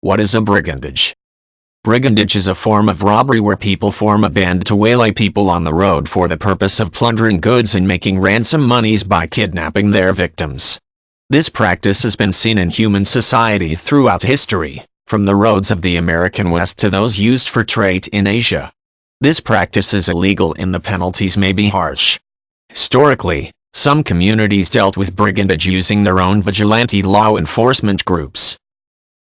What is a brigandage? Brigandage is a form of robbery where people form a band to waylay people on the road for the purpose of plundering goods and making ransom monies by kidnapping their victims. This practice has been seen in human societies throughout history, from the roads of the American West to those used for trade in Asia. This practice is illegal and the penalties may be harsh. Historically, some communities dealt with brigandage using their own vigilante law enforcement groups.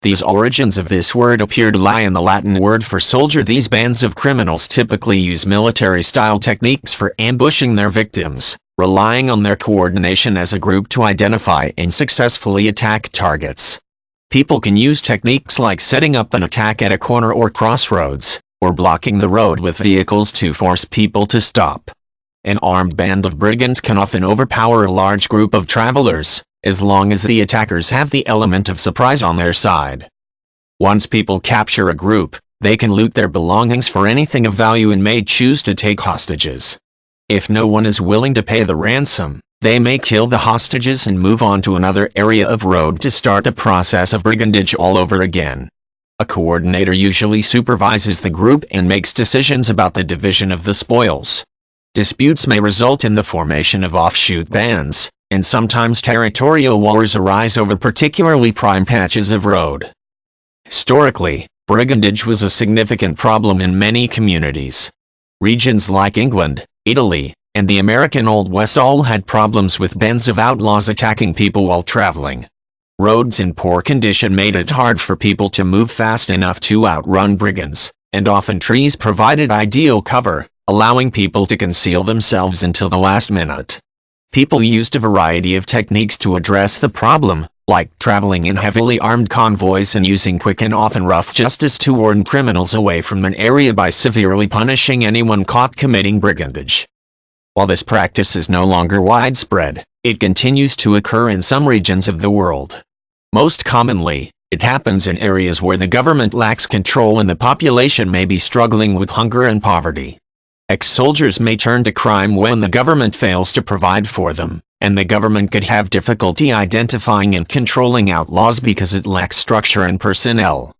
The origins of this word appear to lie in the Latin word for soldier. These bands of criminals typically use military-style techniques for ambushing their victims, relying on their coordination as a group to identify and successfully attack targets. People can use techniques like setting up an attack at a corner or crossroads, or blocking the road with vehicles to force people to stop. An armed band of brigands can often overpower a large group of travelers, as long as the attackers have the element of surprise on their side. Once people capture a group, they can loot their belongings for anything of value and may choose to take hostages. If no one is willing to pay the ransom, they may kill the hostages and move on to another area of road to start the process of brigandage all over again. A coordinator usually supervises the group and makes decisions about the division of the spoils. Disputes may result in the formation of offshoot bands, and sometimes territorial wars arise over particularly prime patches of road. Historically, brigandage was a significant problem in many communities. Regions like England, Italy, and the American Old West all had problems with bands of outlaws attacking people while traveling. Roads in poor condition made it hard for people to move fast enough to outrun brigands, and often trees provided ideal cover, allowing people to conceal themselves until the last minute. People used a variety of techniques to address the problem, like traveling in heavily armed convoys and using quick and often rough justice to warn criminals away from an area by severely punishing anyone caught committing brigandage. While this practice is no longer widespread, it continues to occur in some regions of the world. Most commonly, it happens in areas where the government lacks control and the population may be struggling with hunger and poverty. Ex-soldiers may turn to crime when the government fails to provide for them, and the government could have difficulty identifying and controlling outlaws because it lacks structure and personnel.